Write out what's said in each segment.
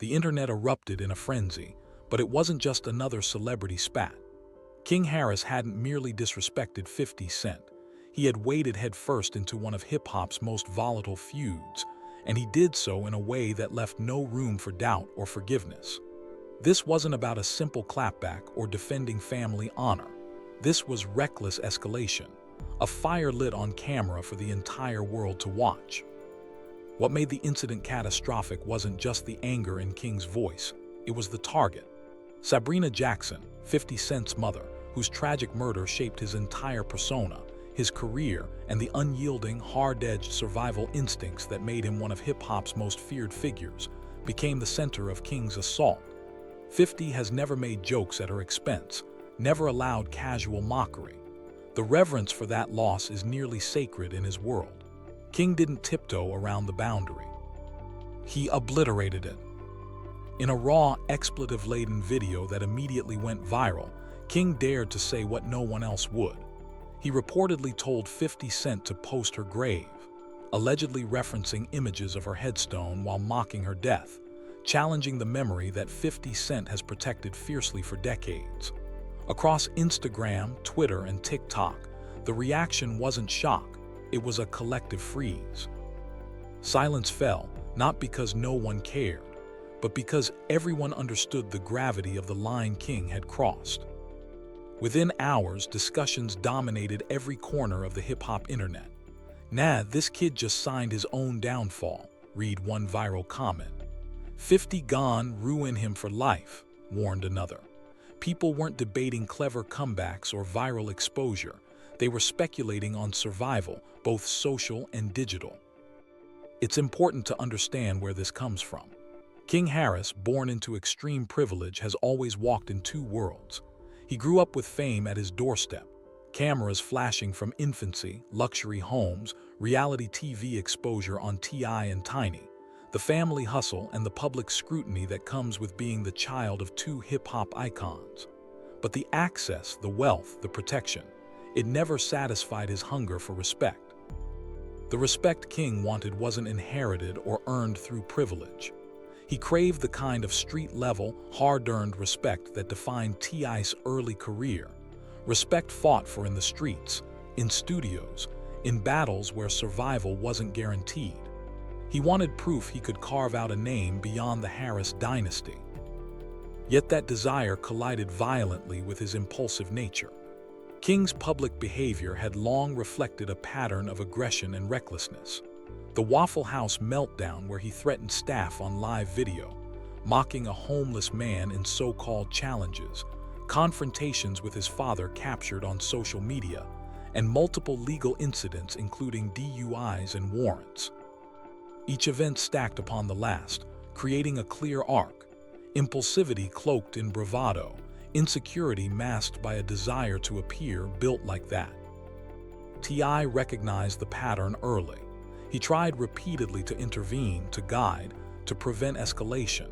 The internet erupted in a frenzy, but it wasn't just another celebrity spat. King Harris hadn't merely disrespected 50 Cent. He had waded headfirst into one of hip-hop's most volatile feuds, and he did so in a way that left no room for doubt or forgiveness. This wasn't about a simple clapback or defending family honor. This was reckless escalation, a fire lit on camera for the entire world to watch. What made the incident catastrophic wasn't just the anger in King's voice, it was the target. Sabrina Jackson, 50 Cent's mother, whose tragic murder shaped his entire persona, his career, and the unyielding, hard-edged survival instincts that made him one of hip-hop's most feared figures, became the center of King's assault. 50 has never made jokes at her expense, never allowed casual mockery. The reverence for that loss is nearly sacred in his world. King didn't tiptoe around the boundary. He obliterated it. In a raw, expletive-laden video that immediately went viral, King dared to say what no one else would. He reportedly told 50 Cent to post her grave, allegedly referencing images of her headstone while mocking her death, challenging the memory that 50 Cent has protected fiercely for decades. Across Instagram, Twitter, and TikTok, the reaction wasn't shock, it was a collective freeze. Silence fell, not because no one cared, but because everyone understood the gravity of the line King had crossed. Within hours, discussions dominated every corner of the hip-hop internet. "Nah, this kid just signed his own downfall," read one viral comment. 50 gone, ruin him for life, warned another. People weren't debating clever comebacks or viral exposure. They were speculating on survival, both social and digital. It's important to understand where this comes from. King Harris, born into extreme privilege, has always walked in two worlds. He grew up with fame at his doorstep, cameras flashing from infancy, luxury homes, reality TV exposure on TI and Tiny, the family hustle and the public scrutiny that comes with being the child of two hip-hop icons. But the access, the wealth, the protection, it never satisfied his hunger for respect. The respect King wanted wasn't inherited or earned through privilege. He craved the kind of street-level, hard-earned respect that defined T.I.'s early career. Respect fought for in the streets, in studios, in battles where survival wasn't guaranteed. He wanted proof he could carve out a name beyond the Harris dynasty. Yet that desire collided violently with his impulsive nature. King's public behavior had long reflected a pattern of aggression and recklessness. The Waffle House meltdown where he threatened staff on live video, mocking a homeless man in so-called challenges, confrontations with his father captured on social media, and multiple legal incidents including DUIs and warrants. Each event stacked upon the last, creating a clear arc: impulsivity cloaked in bravado, insecurity masked by a desire to appear built like that. T.I. recognized the pattern early. He tried repeatedly to intervene, to guide, to prevent escalation.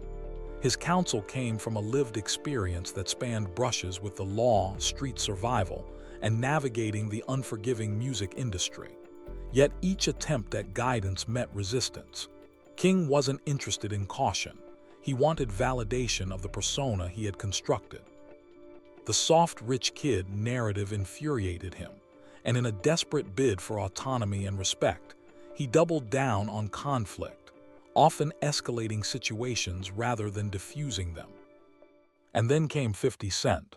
His counsel came from a lived experience that spanned brushes with the law, street survival, and navigating the unforgiving music industry. Yet each attempt at guidance met resistance. King wasn't interested in caution. He wanted validation of the persona he had constructed. The soft, rich kid narrative infuriated him, and in a desperate bid for autonomy and respect, he doubled down on conflict, often escalating situations rather than diffusing them. And then came 50 Cent.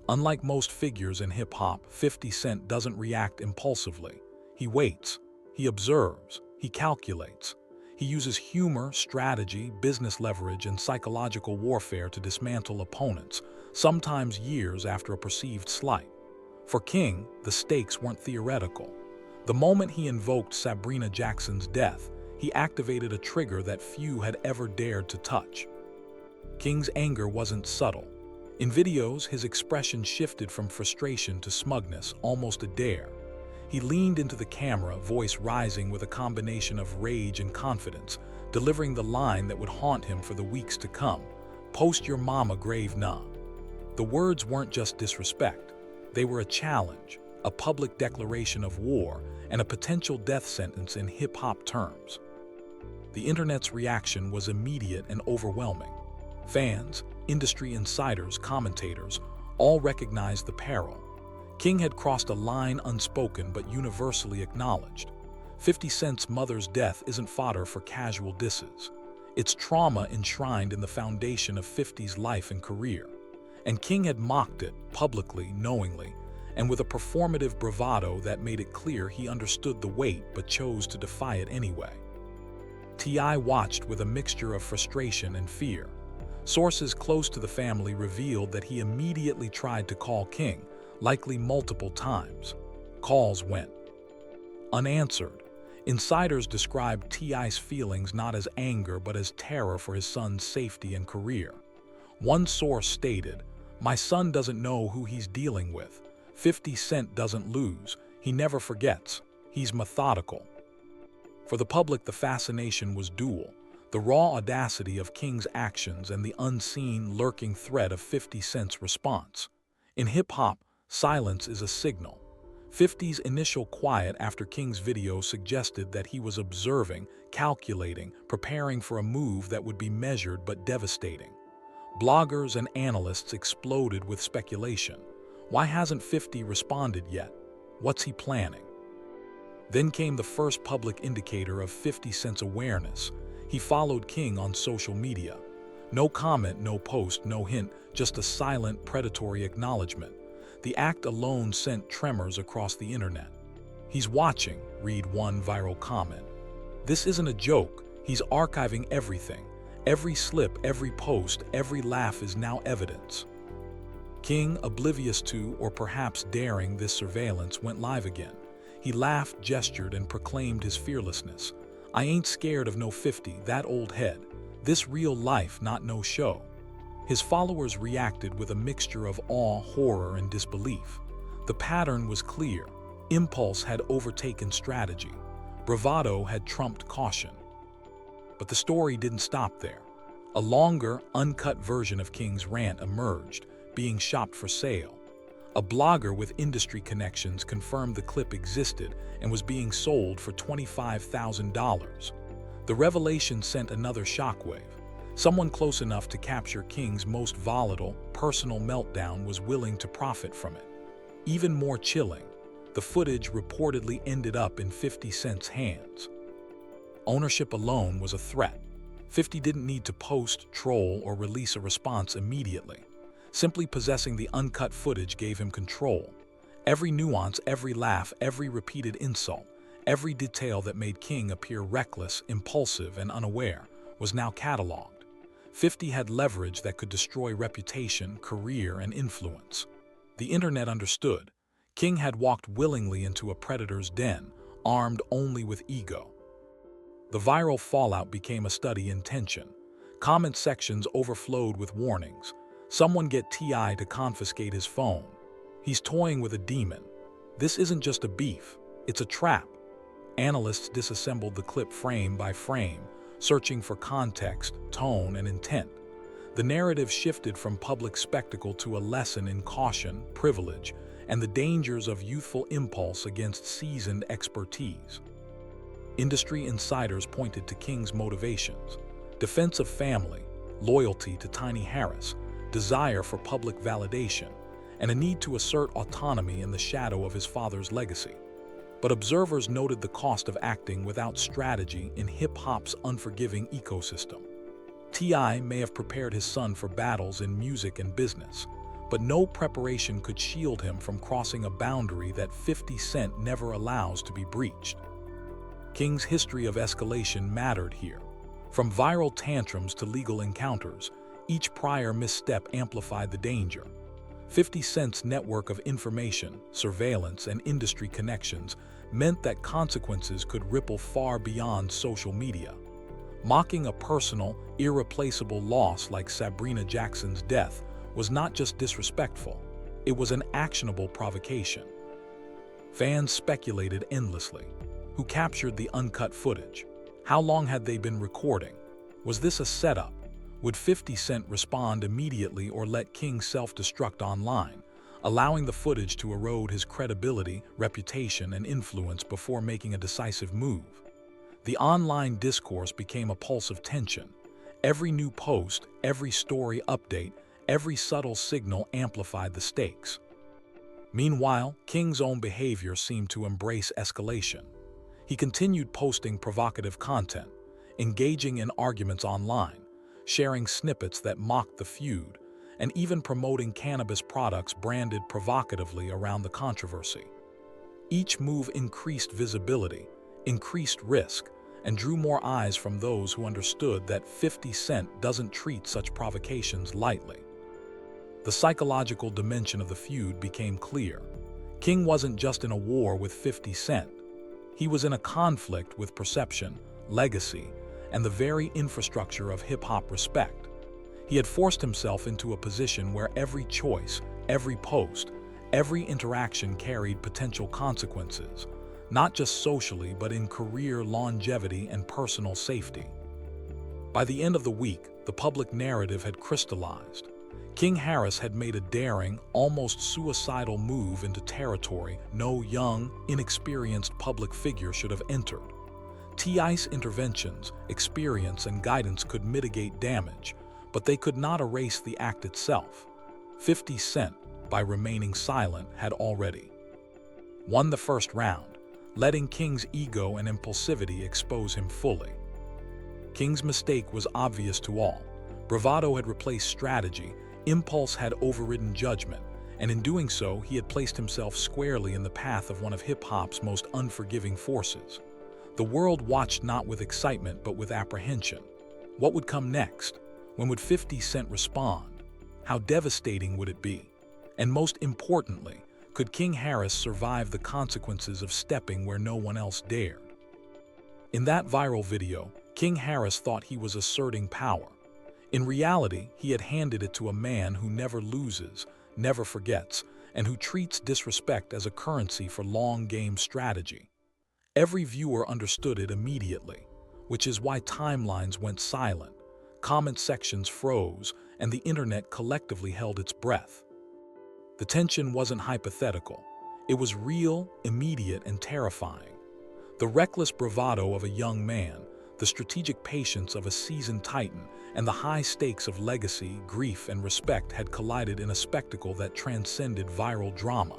Unlike most figures in hip-hop, 50 Cent doesn't react impulsively. He waits, he observes, he calculates. He uses humor, strategy, business leverage, and psychological warfare to dismantle opponents, sometimes years after a perceived slight. For King, the stakes weren't theoretical. The moment he invoked Sabrina Jackson's death, he activated a trigger that few had ever dared to touch. King's anger wasn't subtle. In videos, his expression shifted from frustration to smugness, almost a dare. He leaned into the camera, voice rising with a combination of rage and confidence, delivering the line that would haunt him for the weeks to come: "Post your mama grave nah." The words weren't just disrespect. They were a challenge, a public declaration of war, and a potential death sentence in hip-hop terms. The internet's reaction was immediate and overwhelming. Fans, industry insiders, commentators, all recognized the peril. King had crossed a line unspoken but universally acknowledged. 50 Cent's mother's death isn't fodder for casual disses. It's trauma enshrined in the foundation of 50's life and career. And King had mocked it, publicly, knowingly, and with a performative bravado that made it clear he understood the weight but chose to defy it anyway. T.I. watched with a mixture of frustration and fear. Sources close to the family revealed that he immediately tried to call King, likely multiple times. Calls went unanswered. Insiders described T.I.'s feelings not as anger but as terror for his son's safety and career. One source stated, "My son doesn't know who he's dealing with. 50 Cent doesn't lose. He never forgets. He's methodical." For the public, the fascination was dual: the raw audacity of King's actions and the unseen, lurking threat of 50 Cent's response. In hip-hop, silence is a signal. 50's initial quiet after King's video suggested that he was observing, calculating, preparing for a move that would be measured but devastating. Bloggers and analysts exploded with speculation. Why hasn't 50 responded yet? What's he planning? Then came the first public indicator of 50 Cent's awareness. He followed King on social media. No comment, no post, no hint, just a silent, predatory acknowledgement. The act alone sent tremors across the internet. "He's watching," read one viral comment. "This isn't a joke. He's archiving everything. Every slip, every post, every laugh is now evidence." King, oblivious to, or perhaps daring this surveillance, went live again. He laughed, gestured, and proclaimed his fearlessness. "I ain't scared of no 50, that old head. This real life, not no show." His followers reacted with a mixture of awe, horror, and disbelief. The pattern was clear. Impulse had overtaken strategy. Bravado had trumped caution. But the story didn't stop there. A longer, uncut version of King's rant emerged, being shopped for sale. A blogger with industry connections confirmed the clip existed and was being sold for $25,000. The revelation sent another shockwave. Someone close enough to capture King's most volatile, personal meltdown was willing to profit from it. Even more chilling, the footage reportedly ended up in 50 Cent's hands. Ownership alone was a threat. 50 didn't need to post, troll, or release a response immediately. Simply possessing the uncut footage gave him control. Every nuance, every laugh, every repeated insult, every detail that made King appear reckless, impulsive, and unaware was now cataloged. 50 had leverage that could destroy reputation, career, and influence. The internet understood. King had walked willingly into a predator's den, armed only with ego. The viral fallout became a study in tension. Comment sections overflowed with warnings. "Someone get T.I. to confiscate his phone. He's toying with a demon. This isn't just a beef, it's a trap." Analysts disassembled the clip frame by frame, searching for context, tone, and intent. The narrative shifted from public spectacle to a lesson in caution, privilege, and the dangers of youthful impulse against seasoned expertise. Industry insiders pointed to King's motivations: defense of family, loyalty to Tiny Harris, desire for public validation, and a need to assert autonomy in the shadow of his father's legacy. But observers noted the cost of acting without strategy in hip-hop's unforgiving ecosystem. T.I. may have prepared his son for battles in music and business, but no preparation could shield him from crossing a boundary that 50 Cent never allows to be breached. King's history of escalation mattered here. From viral tantrums to legal encounters, each prior misstep amplified the danger. 50 Cent's network of information, surveillance, and industry connections meant that consequences could ripple far beyond social media. Mocking a personal, irreplaceable loss like Sabrina Jackson's death was not just disrespectful, it was an actionable provocation. Fans speculated endlessly. Who captured the uncut footage? How long had they been recording? Was this a setup? Would 50 Cent respond immediately or let King self-destruct online, allowing the footage to erode his credibility, reputation, and influence before making a decisive move? The online discourse became a pulse of tension. Every new post, every story update, every subtle signal amplified the stakes. Meanwhile, King's own behavior seemed to embrace escalation. He continued posting provocative content, engaging in arguments online, sharing snippets that mocked the feud, and even promoting cannabis products branded provocatively around the controversy. Each move increased visibility, increased risk, and drew more eyes from those who understood that 50 Cent doesn't treat such provocations lightly. The psychological dimension of the feud became clear. King wasn't just in a war with 50 Cent. He was in a conflict with perception, legacy, and the very infrastructure of hip-hop respect. He had forced himself into a position where every choice, every post, every interaction carried potential consequences, not just socially but in career longevity and personal safety. By the end of the week, the public narrative had crystallized. King Harris had made a daring, almost suicidal move into territory no young, inexperienced public figure should have entered. T.I.'s interventions, experience, and guidance could mitigate damage, but they could not erase the act itself. 50 Cent, by remaining silent, had already won the first round, letting King's ego and impulsivity expose him fully. King's mistake was obvious to all. Bravado had replaced strategy, impulse had overridden judgment, and in doing so, he had placed himself squarely in the path of one of hip-hop's most unforgiving forces. The world watched not with excitement but with apprehension. What would come next? When would 50 Cent respond? How devastating would it be? And most importantly, could King Harris survive the consequences of stepping where no one else dared? In that viral video, King Harris thought he was asserting power. In reality, he had handed it to a man who never loses, never forgets, and who treats disrespect as a currency for long-game strategy. Every viewer understood it immediately, which is why timelines went silent, comment sections froze, and the internet collectively held its breath. The tension wasn't hypothetical. It was real, immediate, and terrifying. The reckless bravado of a young man, the strategic patience of a seasoned titan, and the high stakes of legacy, grief, and respect had collided in a spectacle that transcended viral drama.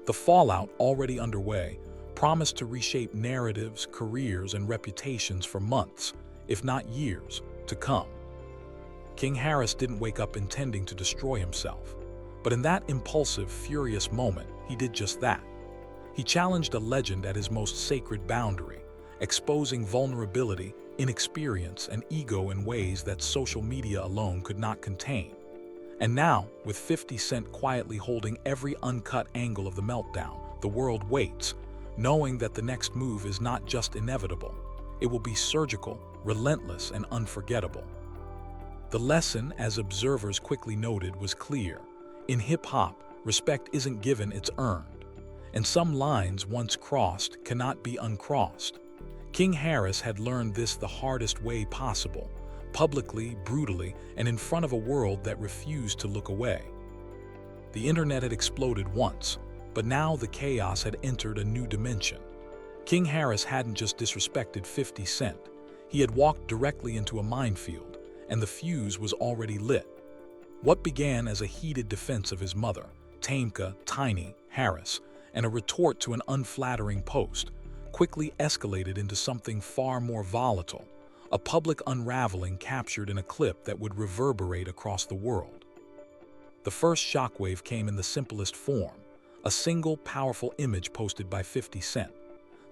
The fallout, already underway, promised to reshape narratives, careers, and reputations for months, if not years, to come. King Harris didn't wake up intending to destroy himself, but in that impulsive, furious moment, he did just that. He challenged a legend at his most sacred boundary, exposing vulnerability, inexperience, and ego in ways that social media alone could not contain. And now, with 50 Cent quietly holding every uncut angle of the meltdown, the world waits, knowing that the next move is not just inevitable. It will be surgical, relentless, and unforgettable. The lesson, as observers quickly noted, was clear. In hip-hop, respect isn't given, it's earned. And some lines, once crossed, cannot be uncrossed. King Harris had learned this the hardest way possible, publicly, brutally, and in front of a world that refused to look away. The internet had exploded once, but now the chaos had entered a new dimension. King Harris hadn't just disrespected 50 Cent. He had walked directly into a minefield, and the fuse was already lit. What began as a heated defense of his mother, Tameka "Tiny" Harris, and a retort to an unflattering post, quickly escalated into something far more volatile, a public unraveling captured in a clip that would reverberate across the world. The first shockwave came in the simplest form, a single powerful image posted by 50 Cent.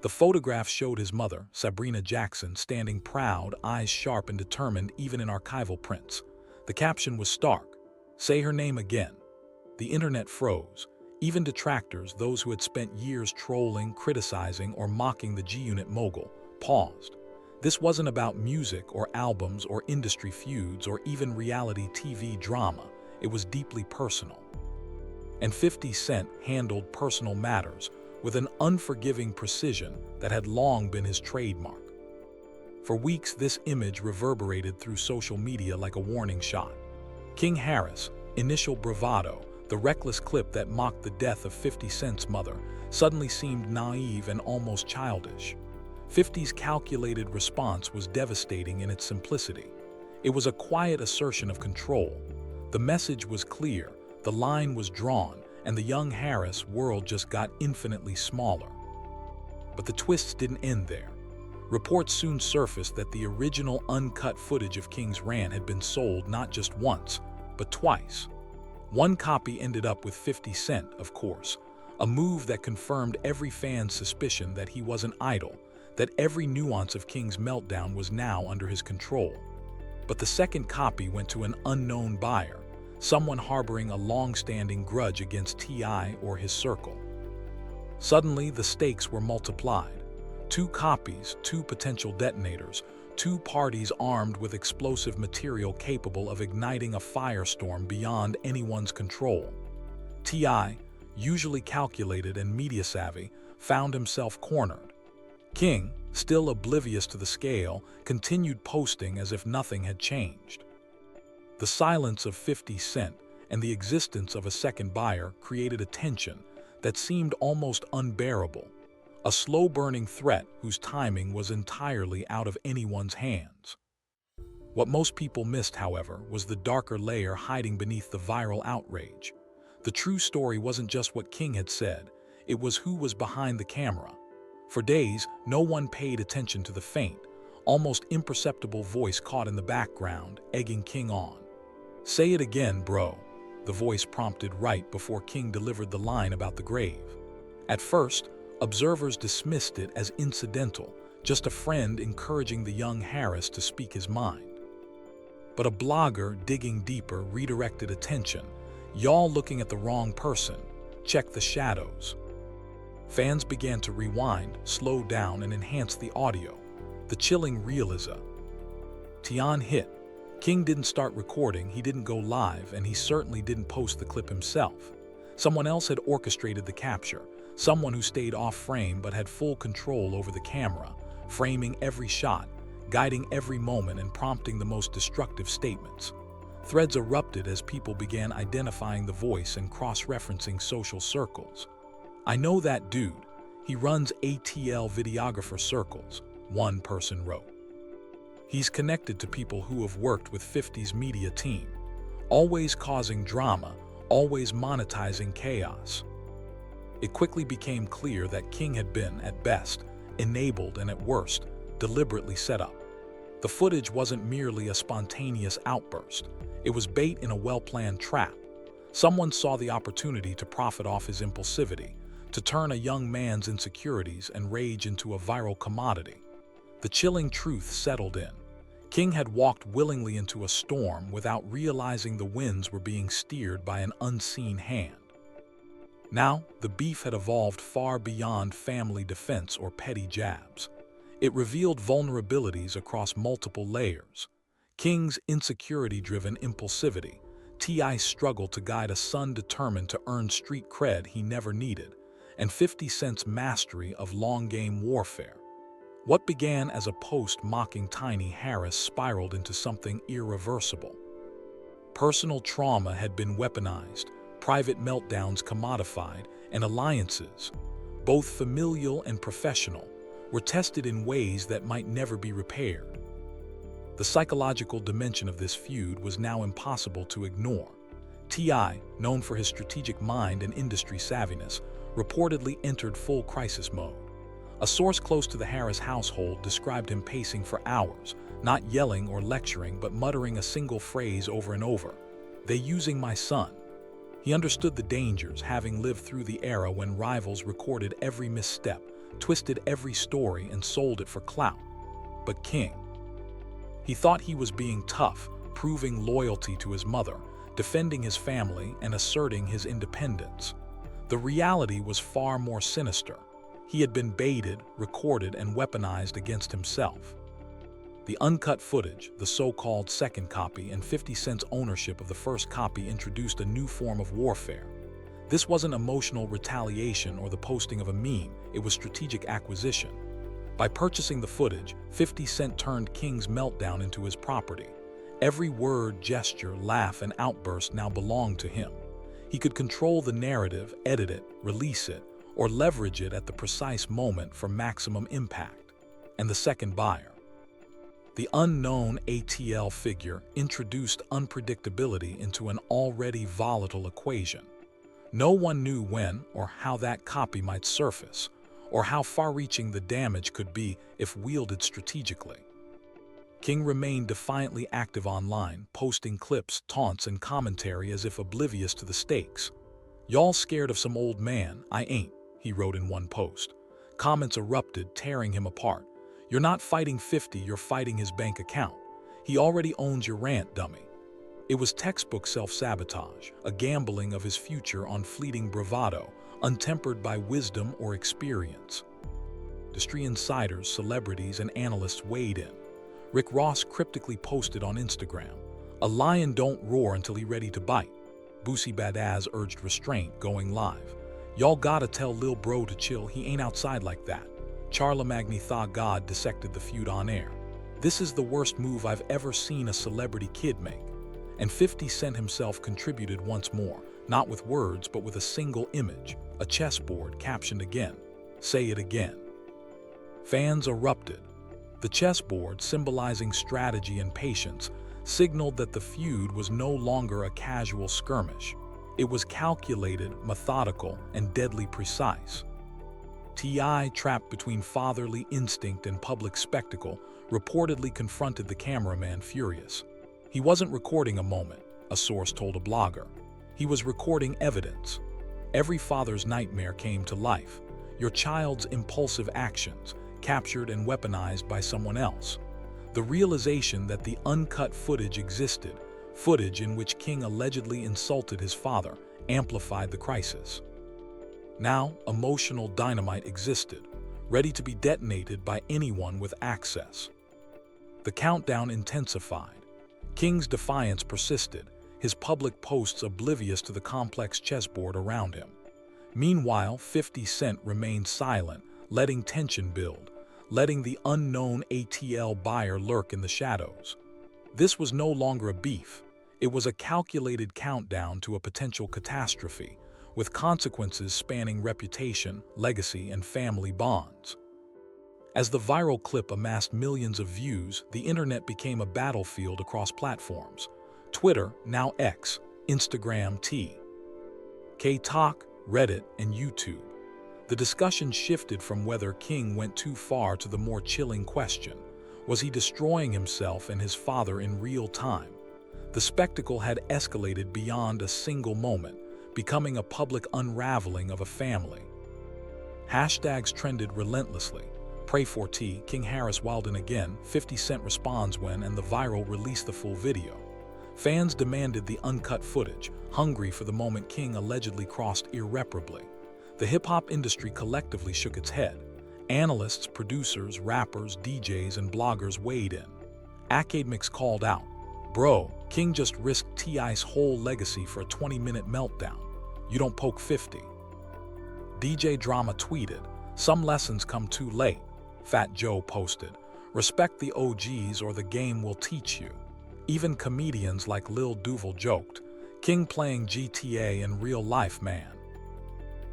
The photograph showed his mother, Sabrina Jackson, standing proud, eyes sharp and determined even in archival prints. The caption was stark: "Say her name again." The internet froze. Even detractors, those who had spent years trolling, criticizing, or mocking the G-Unit mogul, paused. This wasn't about music or albums or industry feuds or even reality TV drama. It was deeply personal. And 50 Cent handled personal matters with an unforgiving precision that had long been his trademark. For weeks, this image reverberated through social media like a warning shot. King Harris, initial bravado, the reckless clip that mocked the death of 50 Cent's mother, suddenly seemed naive and almost childish. 50's calculated response was devastating in its simplicity. It was a quiet assertion of control. The message was clear, the line was drawn, and the young Harris world just got infinitely smaller. But the twists didn't end there. Reports soon surfaced that the original uncut footage of King's rant had been sold not just once, but twice. One copy ended up with 50 Cent, of course, a move that confirmed every fan's suspicion that he wasn't idle, that every nuance of King's meltdown was now under his control. But the second copy went to an unknown buyer, someone harboring a long-standing grudge against T.I. or his circle. Suddenly, the stakes were multiplied. 2 copies, 2 potential detonators, 2 parties armed with explosive material capable of igniting a firestorm beyond anyone's control. T.I., usually calculated and media-savvy, found himself cornered. King, still oblivious to the scale, continued posting as if nothing had changed. The silence of 50 Cent and the existence of a second buyer created a tension that seemed almost unbearable, a slow-burning threat whose timing was entirely out of anyone's hands. What most people missed, however, was the darker layer hiding beneath the viral outrage. The true story wasn't just what King had said, it was who was behind the camera. For days, no one paid attention to the faint, almost imperceptible voice caught in the background, egging King on. "Say it again, bro," the voice prompted right before King delivered the line about the grave. At first, observers dismissed it as incidental, just a friend encouraging the young Harris to speak his mind. But a blogger digging deeper redirected attention. "Y'all looking at the wrong person. Check the shadows." Fans began to rewind, slow down, and enhance the audio. The chilling realism. Tian hit. King didn't start recording, he didn't go live, and he certainly didn't post the clip himself. Someone else had orchestrated the capture, someone who stayed off frame but had full control over the camera, framing every shot, guiding every moment, and prompting the most destructive statements. Threads erupted as people began identifying the voice and cross-referencing social circles. "I know that dude. He runs ATL videographer circles," one person wrote. "He's connected to people who have worked with 50's media team, always causing drama, always monetizing chaos." It quickly became clear that King had been, at best, enabled and at worst, deliberately set up. The footage wasn't merely a spontaneous outburst. It was bait in a well-planned trap. Someone saw the opportunity to profit off his impulsivity, to turn a young man's insecurities and rage into a viral commodity. The chilling truth settled in. King had walked willingly into a storm without realizing the winds were being steered by an unseen hand. Now, the beef had evolved far beyond family defense or petty jabs. It revealed vulnerabilities across multiple layers. King's insecurity-driven impulsivity, T.I.'s struggle to guide a son determined to earn street cred he never needed, and 50 Cent's mastery of long-game warfare. What began as a post mocking Tiny Harris spiraled into something irreversible. Personal trauma had been weaponized, private meltdowns commodified, and alliances, both familial and professional, were tested in ways that might never be repaired. The psychological dimension of this feud was now impossible to ignore. T.I., known for his strategic mind and industry savviness, reportedly entered full crisis mode. A source close to the Harris household described him pacing for hours, not yelling or lecturing, but muttering a single phrase over and over. "They using my son." He understood the dangers, having lived through the era when rivals recorded every misstep, twisted every story, and sold it for clout. But King, he thought he was being tough, proving loyalty to his mother, defending his family, and asserting his independence. The reality was far more sinister. He had been baited, recorded, and weaponized against himself. The uncut footage, the so-called second copy, and 50 Cent's ownership of the first copy introduced a new form of warfare. This wasn't emotional retaliation or the posting of a meme, it was strategic acquisition. By purchasing the footage, 50 Cent turned King's meltdown into his property. Every word, gesture, laugh, and outburst now belonged to him. He could control the narrative, edit it, release it, or leverage it at the precise moment for maximum impact. and the second buyer. The unknown ATL figure introduced unpredictability into an already volatile equation. No one knew when or how that copy might surface, or how far-reaching the damage could be if wielded strategically. King remained defiantly active online, posting clips, taunts, and commentary as if oblivious to the stakes. "Y'all scared of some old man? I ain't," he wrote in one post. Comments erupted, tearing him apart. "You're not fighting 50, you're fighting his bank account. He already owns your rant, dummy." It was textbook self-sabotage, a gambling of his future on fleeting bravado, untempered by wisdom or experience. Industry insiders, celebrities, and analysts weighed in. Rick Ross cryptically posted on Instagram, "A lion don't roar until he's ready to bite." Boosie Badazz urged restraint, going live. "Y'all gotta tell Lil Bro to chill, he ain't outside like that." Charlamagne Tha God dissected the feud on air. "This is the worst move I've ever seen a celebrity kid make." And 50 Cent himself contributed once more, not with words but with a single image, a chessboard captioned again, "Say it again." Fans erupted. The chessboard, symbolizing strategy and patience, signaled that the feud was no longer a casual skirmish. It was calculated, methodical, and deadly precise. T.I., trapped between fatherly instinct and public spectacle, reportedly confronted the cameraman furious. He wasn't recording a moment, a source told a blogger. He was recording evidence. Every father's nightmare came to life. Your child's impulsive actions, captured and weaponized by someone else. The realization that the uncut footage existed, footage in which King allegedly insulted his father, amplified the crisis. Now, emotional dynamite existed, ready to be detonated by anyone with access. The countdown intensified. King's defiance persisted, his public posts oblivious to the complex chessboard around him. Meanwhile, 50 Cent remained silent, letting tension build, letting the unknown ATL buyer lurk in the shadows. This was no longer a beef. It was a calculated countdown to a potential catastrophe, with consequences spanning reputation, legacy, and family bonds. As the viral clip amassed millions of views, the internet became a battlefield across platforms. Twitter, now X, Instagram, TikTok, Reddit, and YouTube. The discussion shifted from whether King went too far to the more chilling question: was he destroying himself and his father in real time? The spectacle had escalated beyond a single moment, becoming a public unraveling of a family. Hashtags trended relentlessly. Pray for T, King Harris Wilden again, 50 Cent responds when, and the viral released the full video. Fans demanded the uncut footage, hungry for the moment King allegedly crossed irreparably. The hip-hop industry collectively shook its head. Analysts, producers, rappers, DJs, and bloggers weighed in. Academics called out, "Bro, King just risked T.I.'s whole legacy for a 20-minute meltdown. You don't poke 50. DJ Drama tweeted, "Some lessons come too late." Fat Joe posted, "Respect the OGs or the game will teach you." Even comedians like Lil Duval joked, "King playing GTA in real life, man."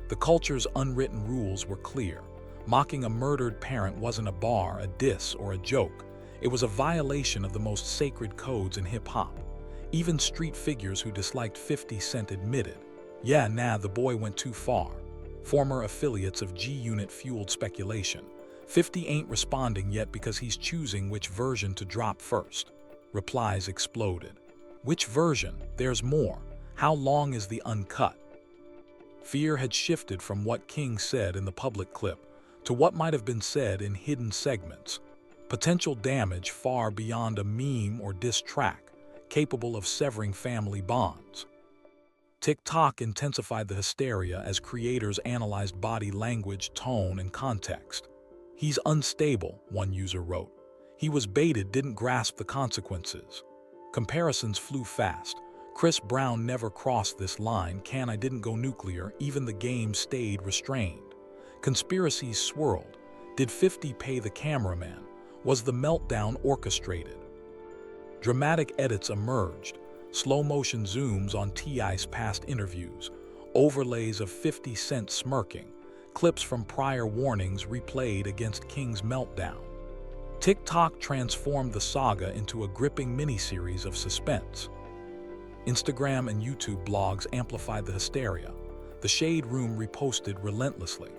The culture's unwritten rules were clear. Mocking a murdered parent wasn't a bar, a diss, or a joke. It was a violation of the most sacred codes in hip-hop. Even street figures who disliked 50 Cent admitted, "Yeah, nah, the boy went too far." Former affiliates of G-Unit fueled speculation. 50 ain't responding yet because he's choosing which version to drop first. Replies exploded. Which version? There's more. How long is the uncut? Fear had shifted from what King said in the public clip to what might have been said in hidden segments. Potential damage far beyond a meme or diss track, capable of severing family bonds. TikTok intensified the hysteria as creators analyzed body language, tone, and context. "He's unstable," one user wrote. "He was baited, didn't grasp the consequences." Comparisons flew fast. Chris Brown never crossed this line, I didn't go nuclear, even the game stayed restrained. Conspiracies swirled. Did 50 pay the cameraman? Was the meltdown orchestrated? Dramatic edits emerged. Slow-motion zooms on T.I.'s past interviews, overlays of 50 Cent smirking, clips from prior warnings replayed against King's meltdown. TikTok transformed the saga into a gripping miniseries of suspense. Instagram and YouTube blogs amplified the hysteria. The Shade Room reposted relentlessly.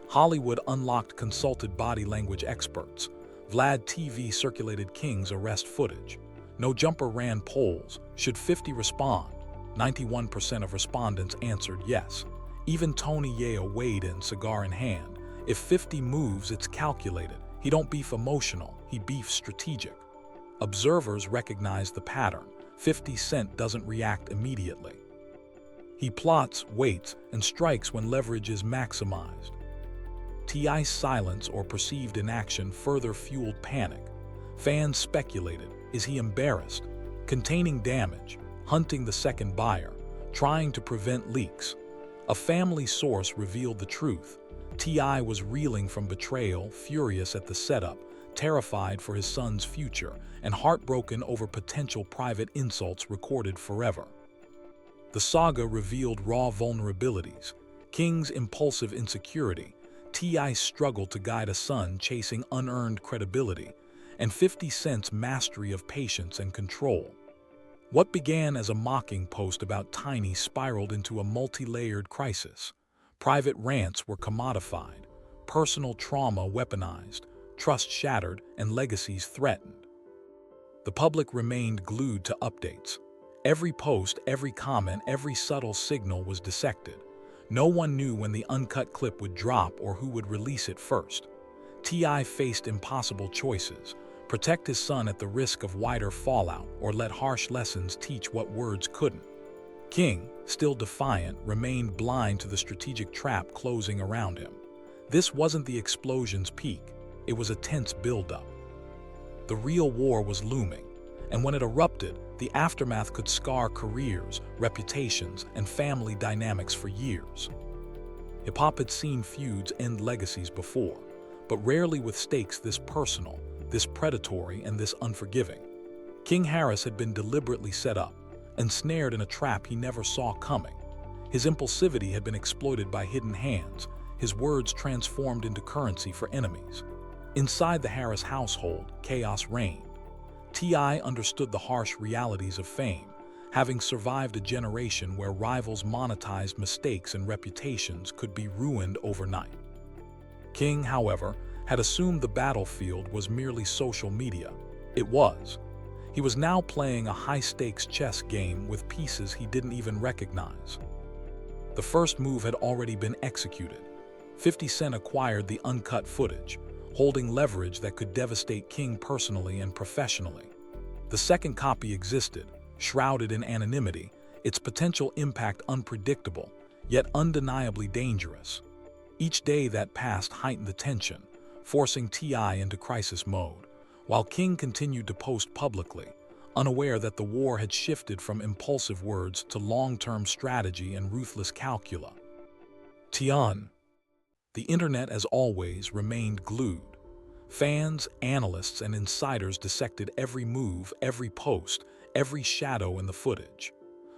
Hollywood Unlocked consulted body language experts. Vlad TV circulated King's arrest footage. No Jumper ran polls. Should 50 respond? 91% of respondents answered yes. Even Tony Yeo weighed in, cigar in hand. If 50 moves, it's calculated. He don't beef emotional, he beefs strategic. Observers recognize the pattern. 50 Cent doesn't react immediately. He plots, waits, and strikes when leverage is maximized. T.I.'s silence or perceived inaction further fueled panic. Fans speculated, is he embarrassed? Containing damage, hunting the second buyer, trying to prevent leaks. A family source revealed the truth. T.I. was reeling from betrayal, furious at the setup, terrified for his son's future, and heartbroken over potential private insults recorded forever. The saga revealed raw vulnerabilities, King's impulsive insecurity, T.I.'s struggle to guide a son chasing unearned credibility, and 50 Cent's mastery of patience and control. What began as a mocking post about Tiny spiraled into a multi-layered crisis. Private rants were commodified, personal trauma weaponized, trust shattered, and legacies threatened. The public remained glued to updates. Every post, every comment, every subtle signal was dissected. No one knew when the uncut clip would drop or who would release it first. T.I. faced impossible choices: protect his son at the risk of wider fallout, or let harsh lessons teach what words couldn't. King, still defiant, remained blind to the strategic trap closing around him. This wasn't the explosion's peak, it was a tense buildup. The real war was looming, and when it erupted, the aftermath could scar careers, reputations, and family dynamics for years. Hip-hop had seen feuds end legacies before, but rarely with stakes this personal, this predatory, and this unforgiving. King Harris had been deliberately set up, ensnared in a trap he never saw coming. His impulsivity had been exploited by hidden hands, his words transformed into currency for enemies. Inside the Harris household, chaos reigned. T.I. understood the harsh realities of fame, having survived a generation where rivals monetized mistakes and reputations could be ruined overnight. King, however, had assumed the battlefield was merely social media. It was. He was now playing a high-stakes chess game with pieces he didn't even recognize. The first move had already been executed. 50 Cent acquired the uncut footage, holding leverage that could devastate King personally and professionally. The second copy existed, shrouded in anonymity, its potential impact unpredictable, yet undeniably dangerous. Each day that passed heightened the tension, forcing T.I. into crisis mode, while King continued to post publicly, unaware that the war had shifted from impulsive words to long-term strategy and ruthless calcula. Tian. The internet, as always, remained glued. Fans, analysts, and insiders dissected every move, every post, every shadow in the footage.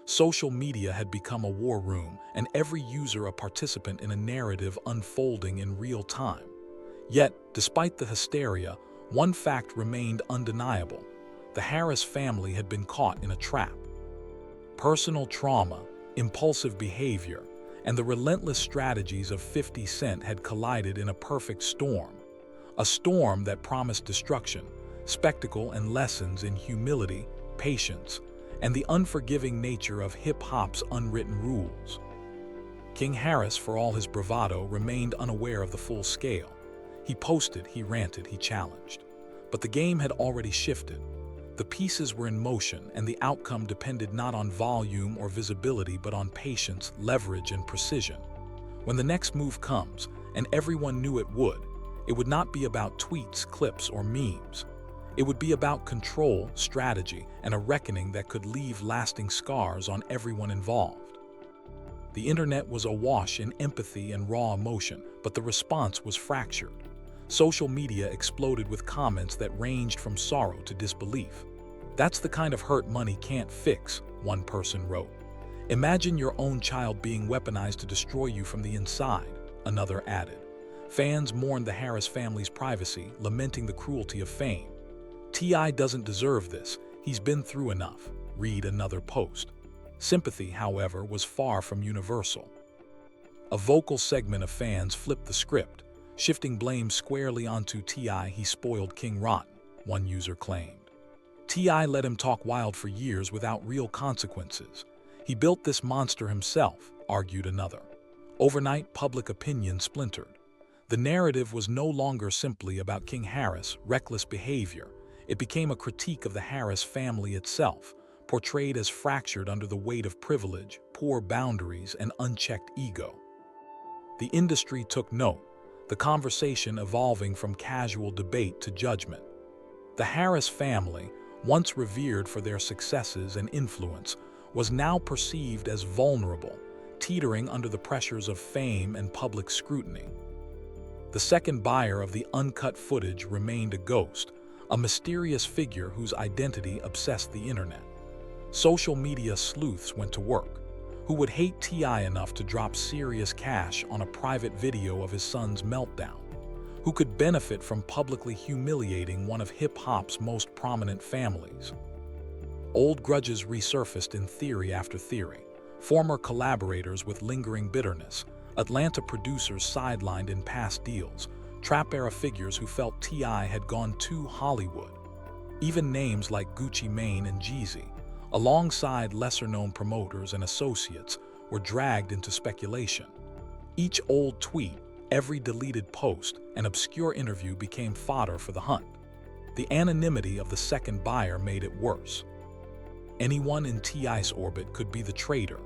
Social media had become a war room, and every user a participant in a narrative unfolding in real time. Yet, despite the hysteria, one fact remained undeniable. The Harris family had been caught in a trap. Personal trauma, impulsive behavior, and the relentless strategies of 50 Cent had collided in a perfect storm. A storm that promised destruction, spectacle, and lessons in humility, patience, and the unforgiving nature of hip-hop's unwritten rules. King Harris, for all his bravado, remained unaware of the full scale. He posted, he ranted, he challenged. But the game had already shifted. The pieces were in motion, and the outcome depended not on volume or visibility, but on patience, leverage, and precision. When the next move comes, and everyone knew it would not be about tweets, clips, or memes. It would be about control, strategy, and a reckoning that could leave lasting scars on everyone involved. The internet was awash in empathy and raw emotion, but the response was fractured. Social media exploded with comments that ranged from sorrow to disbelief. "That's the kind of hurt money can't fix," one person wrote. "Imagine your own child being weaponized to destroy you from the inside," another added. Fans mourned the Harris family's privacy, lamenting the cruelty of fame. T.I. doesn't deserve this. He's been through enough. Read another post. Sympathy, however, was far from universal. A vocal segment of fans flipped the script, shifting blame squarely onto T.I. He spoiled King Rotten, one user claimed. T.I. let him talk wild for years without real consequences. He built this monster himself, argued another. Overnight, public opinion splintered. The narrative was no longer simply about King Harris' reckless behavior. It became a critique of the Harris family itself, portrayed as fractured under the weight of privilege, poor boundaries, and unchecked ego. The industry took note, the conversation evolving from casual debate to judgment. The Harris family, once revered for their successes and influence, was now perceived as vulnerable, teetering under the pressures of fame and public scrutiny. The second buyer of the uncut footage remained a ghost, a mysterious figure whose identity obsessed the internet. Social media sleuths went to work. Who would hate T.I. enough to drop serious cash on a private video of his son's meltdown? Who could benefit from publicly humiliating one of hip-hop's most prominent families? Old grudges resurfaced in theory after theory. Former collaborators with lingering bitterness, Atlanta producers sidelined in past deals, trap-era figures who felt T.I. had gone too Hollywood. Even names like Gucci Mane and Jeezy, alongside lesser-known promoters and associates, were dragged into speculation. Each old tweet, every deleted post, and obscure interview became fodder for the hunt. The anonymity of the second buyer made it worse. Anyone in T.I.'s orbit could be the traitor,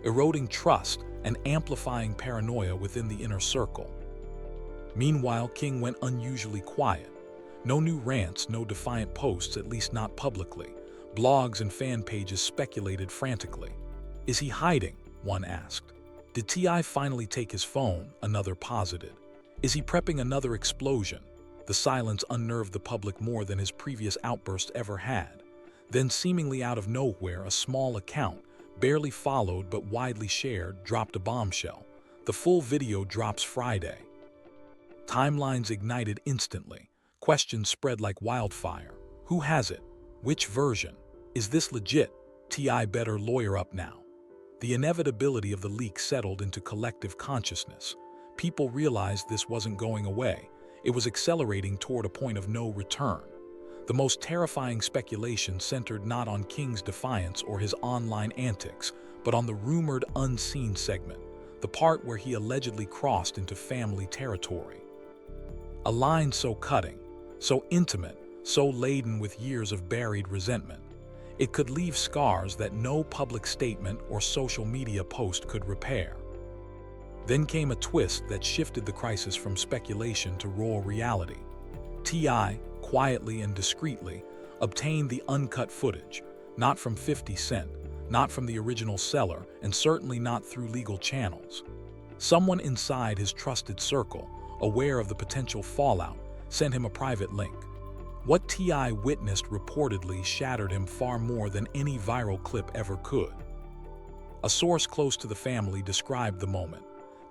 eroding trust and amplifying paranoia within the inner circle. Meanwhile, King went unusually quiet. No new rants, no defiant posts, at least not publicly. Blogs and fan pages speculated frantically. Is he hiding? One asked. Did T.I. finally take his phone? Another posited. Is he prepping another explosion? The silence unnerved the public more than his previous outburst ever had. Then, seemingly out of nowhere, a small account, barely followed but widely shared, dropped a bombshell. The full video drops Friday. Timelines ignited instantly. Questions spread like wildfire. Who has it? Which version? Is this legit? T.I. better lawyer up now. The inevitability of the leak settled into collective consciousness. People realized this wasn't going away. It was accelerating toward a point of no return. The most terrifying speculation centered not on King's defiance or his online antics, but on the rumored unseen segment, the part where he allegedly crossed into family territory. A line so cutting, so intimate, so laden with years of buried resentment. It could leave scars that no public statement or social media post could repair. Then came a twist that shifted the crisis from speculation to raw reality. T.I., quietly and discreetly, obtained the uncut footage, not from 50 Cent, not from the original seller, and certainly not through legal channels. Someone inside his trusted circle, aware of the potential fallout, sent him a private link. What T.I. witnessed reportedly shattered him far more than any viral clip ever could. A source close to the family described the moment.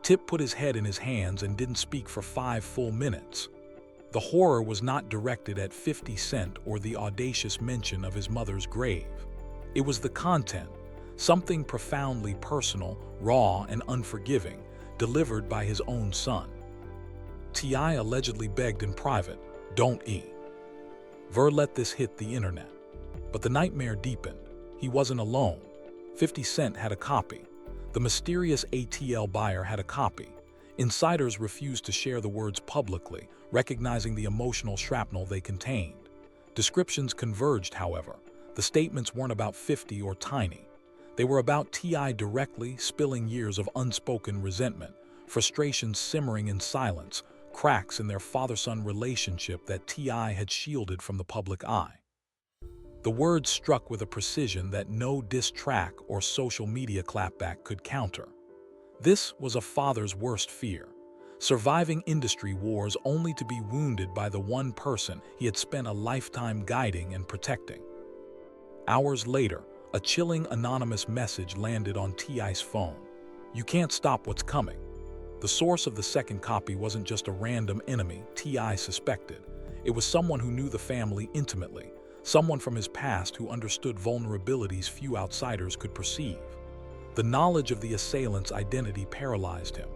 Tip put his head in his hands and didn't speak for 5 full minutes. The horror was not directed at 50 Cent or the audacious mention of his mother's grave. It was the content, something profoundly personal, raw, and unforgiving, delivered by his own son. T.I. allegedly begged in private, "Don't ever let this hit the internet." But the nightmare deepened. He wasn't alone. 50 Cent had a copy. The mysterious ATL buyer had a copy. Insiders refused to share the words publicly, recognizing the emotional shrapnel they contained. Descriptions converged, however. The statements weren't about 50 or Tiny. They were about T.I. directly, spilling years of unspoken resentment, frustrations simmering in silence, cracks in their father-son relationship that T.I. had shielded from the public eye. The words struck with a precision that no diss track or social media clapback could counter. This was a father's worst fear, surviving industry wars only to be wounded by the one person he had spent a lifetime guiding and protecting. Hours later, a chilling anonymous message landed on T.I.'s phone. "You can't stop what's coming." The source of the second copy wasn't just a random enemy T.I. suspected. It was someone who knew the family intimately, someone from his past who understood vulnerabilities few outsiders could perceive. The knowledge of the assailant's identity paralyzed him.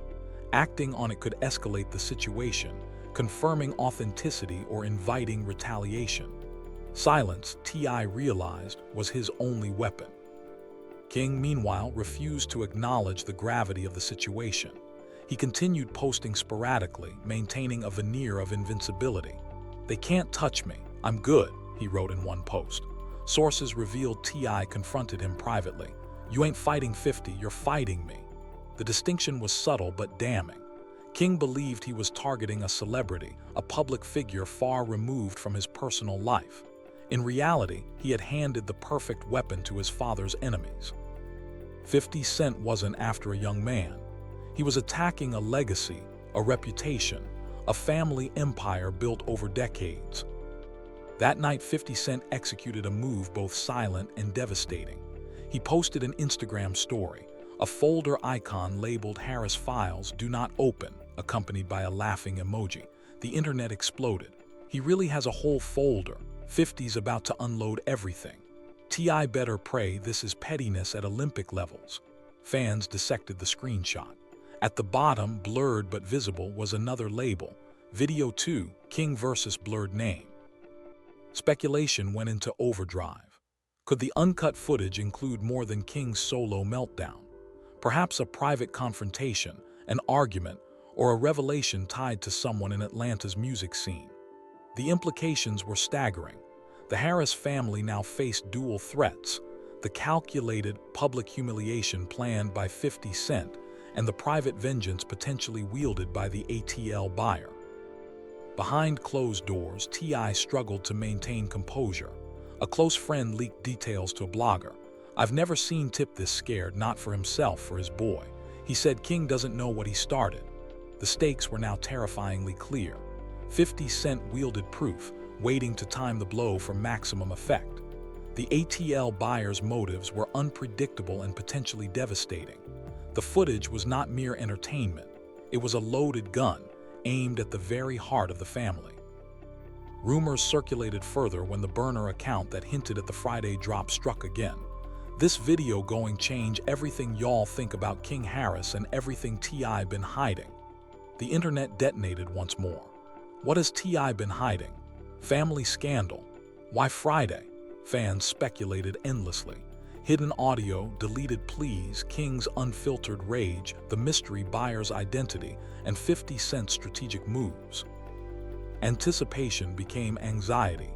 Acting on it could escalate the situation, confirming authenticity or inviting retaliation. Silence, T.I. realized, was his only weapon. King, meanwhile, refused to acknowledge the gravity of the situation. He continued posting sporadically, maintaining a veneer of invincibility. "They can't touch me. I'm good," he wrote in one post. Sources revealed T.I. confronted him privately. "You ain't fighting 50, you're fighting me." The distinction was subtle but damning. King believed he was targeting a celebrity, a public figure far removed from his personal life. In reality, he had handed the perfect weapon to his father's enemies. 50 Cent wasn't after a young man. He was attacking a legacy, a reputation, a family empire built over decades. That night, 50 Cent executed a move both silent and devastating. He posted an Instagram story, a folder icon labeled Harris Files Do Not Open, accompanied by a laughing emoji. The internet exploded. He really has a whole folder. 50's about to unload everything. T.I. better pray this is pettiness at Olympic levels. Fans dissected the screenshot. At the bottom, blurred but visible, was another label, Video 2, King vs. Blurred Name. Speculation went into overdrive. Could the uncut footage include more than King's solo meltdown? Perhaps a private confrontation, an argument, or a revelation tied to someone in Atlanta's music scene. The implications were staggering. The Harris family now faced dual threats: the calculated public humiliation planned by 50 Cent and the private vengeance potentially wielded by the ATL buyer. Behind closed doors, T.I. struggled to maintain composure. A close friend leaked details to a blogger. "I've never seen Tip this scared, not for himself, for his boy. He said King doesn't know what he started." The stakes were now terrifyingly clear. 50 Cent wielded proof, waiting to time the blow for maximum effect. The ATL buyer's motives were unpredictable and potentially devastating. The footage was not mere entertainment. It was a loaded gun, aimed at the very heart of the family. Rumors circulated further when the burner account that hinted at the Friday drop struck again. "This video going change everything y'all think about King Harris and everything T.I. been hiding." The internet detonated once more. What has T.I. been hiding? Family scandal? Why Friday? Fans speculated endlessly. Hidden audio, deleted pleas, King's unfiltered rage, the mystery buyer's identity, and 50 Cent's strategic moves. Anticipation became anxiety,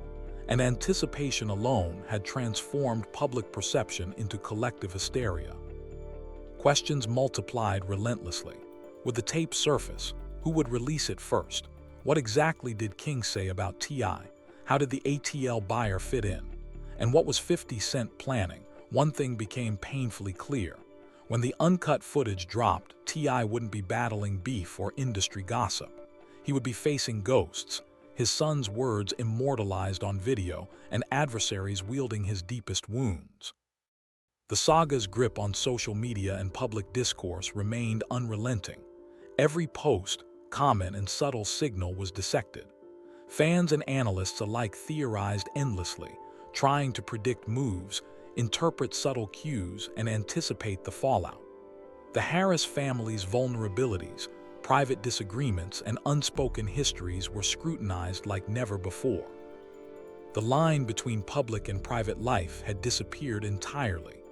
and anticipation alone had transformed public perception into collective hysteria. Questions multiplied relentlessly. Would the tape surface? Who would release it first? What exactly did King say about T.I.? How did the ATL buyer fit in? And what was 50 Cent planning? One thing became painfully clear. When the uncut footage dropped, T.I. wouldn't be battling beef or industry gossip. He would be facing ghosts, his son's words immortalized on video, and adversaries wielding his deepest wounds. The saga's grip on social media and public discourse remained unrelenting. Every post, comment, and subtle signal was dissected. Fans and analysts alike theorized endlessly, trying to predict moves, interpret subtle cues, and anticipate the fallout. The Harris family's vulnerabilities, private disagreements, and unspoken histories were scrutinized like never before. The line between public and private life had disappeared entirely,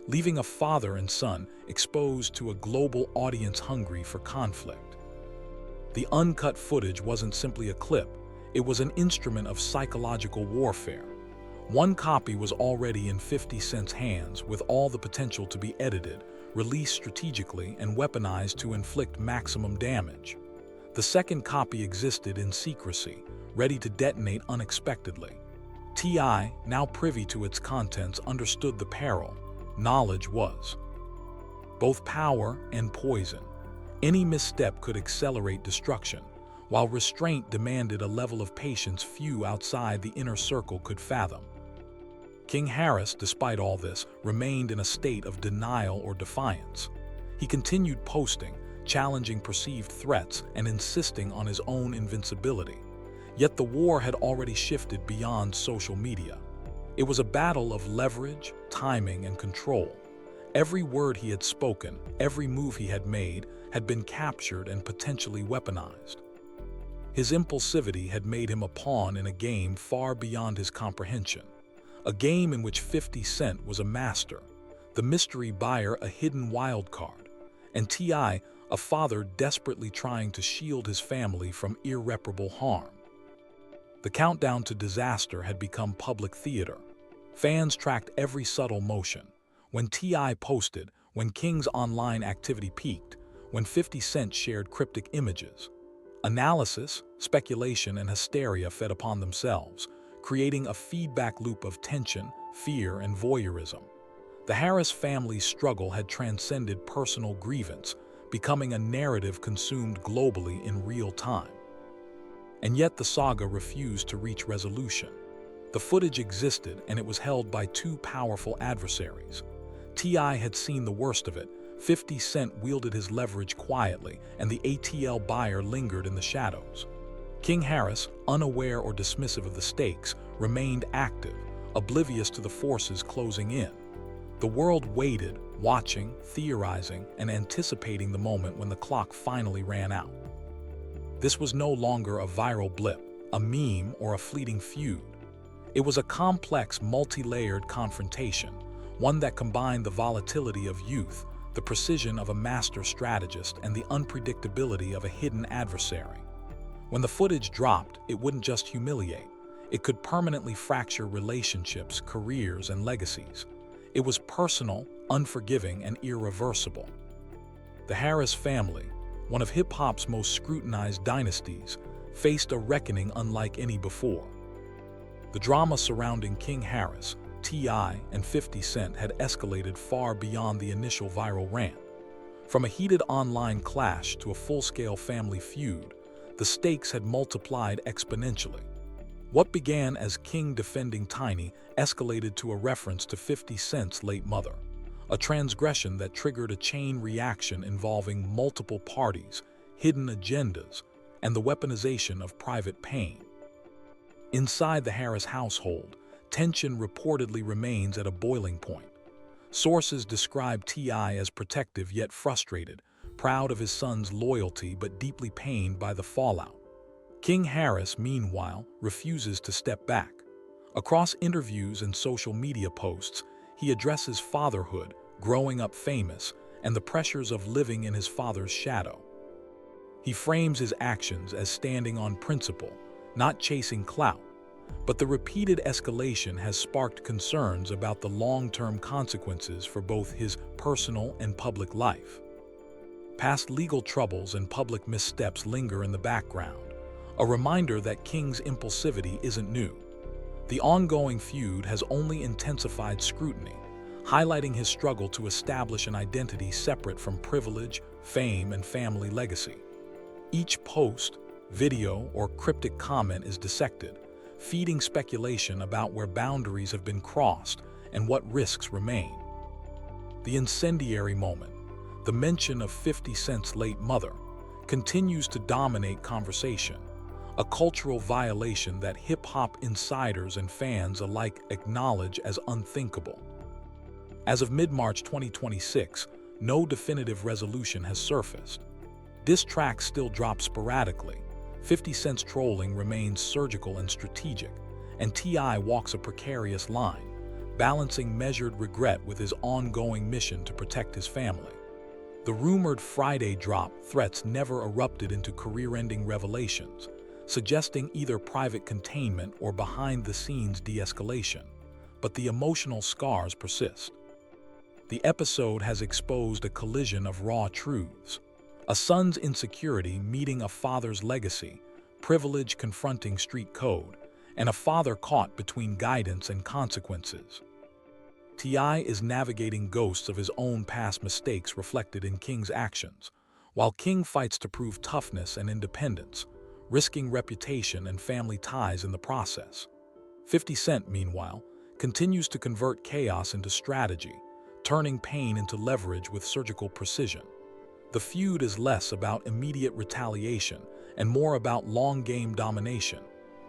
leaving a father and son exposed to a global audience hungry for conflict. The uncut footage wasn't simply a clip, it was an instrument of psychological warfare. One copy was already in 50 Cent's hands, with all the potential to be edited, released strategically, and weaponized to inflict maximum damage. The second copy existed in secrecy, ready to detonate unexpectedly. T.I., now privy to its contents, understood the peril. Knowledge was both power and poison. Any misstep could accelerate destruction, while restraint demanded a level of patience few outside the inner circle could fathom. King Harris, despite all this, remained in a state of denial or defiance. He continued posting, challenging perceived threats and insisting on his own invincibility. Yet the war had already shifted beyond social media. It was a battle of leverage, timing, and control. Every word he had spoken, every move he had made, had been captured and potentially weaponized. His impulsivity had made him a pawn in a game far beyond his comprehension, a game in which 50 Cent was a master, the mystery buyer a hidden wild card, and T.I. a father desperately trying to shield his family from irreparable harm. The countdown to disaster had become public theater. Fans tracked every subtle motion. When T.I. posted, when King's online activity peaked, when 50 Cent shared cryptic images. Analysis, speculation, and hysteria fed upon themselves, creating a feedback loop of tension, fear, and voyeurism. The Harris family's struggle had transcended personal grievance, becoming a narrative consumed globally in real time. And yet the saga refused to reach resolution. The footage existed, and it was held by two powerful adversaries. T.I. had seen the worst of it. 50 Cent wielded his leverage quietly, and the ATL buyer lingered in the shadows. King Harris, unaware or dismissive of the stakes, remained active, oblivious to the forces closing in. The world waited, watching, theorizing, and anticipating the moment when the clock finally ran out. This was no longer a viral blip, a meme, or a fleeting feud. It was a complex, multi-layered confrontation, one that combined the volatility of youth, the precision of a master strategist, and the unpredictability of a hidden adversary. When the footage dropped, it wouldn't just humiliate. It could permanently fracture relationships, careers, and legacies. It was personal, unforgiving, and irreversible. The Harris family, one of hip-hop's most scrutinized dynasties, faced a reckoning unlike any before. The drama surrounding King Harris, T.I., and 50 Cent had escalated far beyond the initial viral rant. From a heated online clash to a full-scale family feud, the stakes had multiplied exponentially. What began as King defending Tiny escalated to a reference to 50 Cent's late mother, a transgression that triggered a chain reaction involving multiple parties, hidden agendas, and the weaponization of private pain. Inside the Harris household, tension reportedly remains at a boiling point. Sources describe T.I. as protective yet frustrated, proud of his son's loyalty but deeply pained by the fallout. King Harris, meanwhile, refuses to step back. Across interviews and social media posts, he addresses fatherhood, growing up famous, and the pressures of living in his father's shadow. He frames his actions as standing on principle, not chasing clout. But the repeated escalation has sparked concerns about the long-term consequences for both his personal and public life. Past legal troubles and public missteps linger in the background, a reminder that King's impulsivity isn't new. The ongoing feud has only intensified scrutiny, highlighting his struggle to establish an identity separate from privilege, fame, and family legacy. Each post, video, or cryptic comment is dissected, feeding speculation about where boundaries have been crossed and what risks remain. The incendiary moment, the mention of 50 Cent's late mother, continues to dominate conversation, a cultural violation that hip-hop insiders and fans alike acknowledge as unthinkable. As of mid-March 2026, no definitive resolution has surfaced. Diss tracks still drop sporadically, 50 Cent's trolling remains surgical and strategic, and T.I. walks a precarious line, balancing measured regret with his ongoing mission to protect his family. The rumored Friday drop threats never erupted into career-ending revelations, suggesting either private containment or behind-the-scenes de-escalation, but the emotional scars persist. The episode has exposed a collision of raw truths. A son's insecurity meeting a father's legacy, privilege confronting street code, and a father caught between guidance and consequences. T.I. is navigating ghosts of his own past mistakes reflected in King's actions, while King fights to prove toughness and independence, risking reputation and family ties in the process. 50 Cent, meanwhile, continues to convert chaos into strategy, turning pain into leverage with surgical precision. The feud is less about immediate retaliation and more about long-game domination.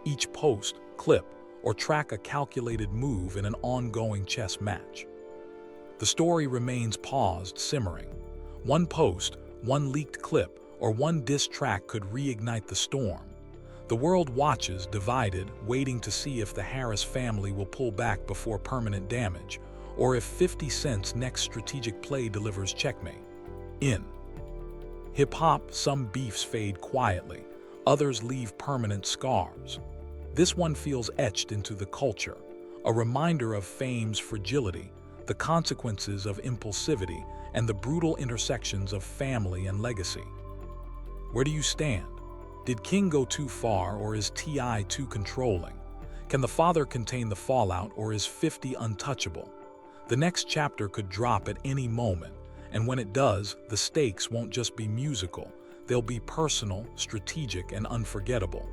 Each post, clip, or track a calculated move in an ongoing chess match. The story remains paused, simmering. One post, one leaked clip, or one diss track could reignite the storm. The world watches, divided, waiting to see if the Harris family will pull back before permanent damage, or if 50 Cent's next strategic play delivers checkmate. In hip-hop, some beefs fade quietly, others leave permanent scars. This one feels etched into the culture, a reminder of fame's fragility, the consequences of impulsivity, and the brutal intersections of family and legacy. Where do you stand? Did King go too far, or is T.I. too controlling? Can the father contain the fallout, or is 50 untouchable? The next chapter could drop at any moment, and when it does, the stakes won't just be musical, they'll be personal, strategic, and unforgettable.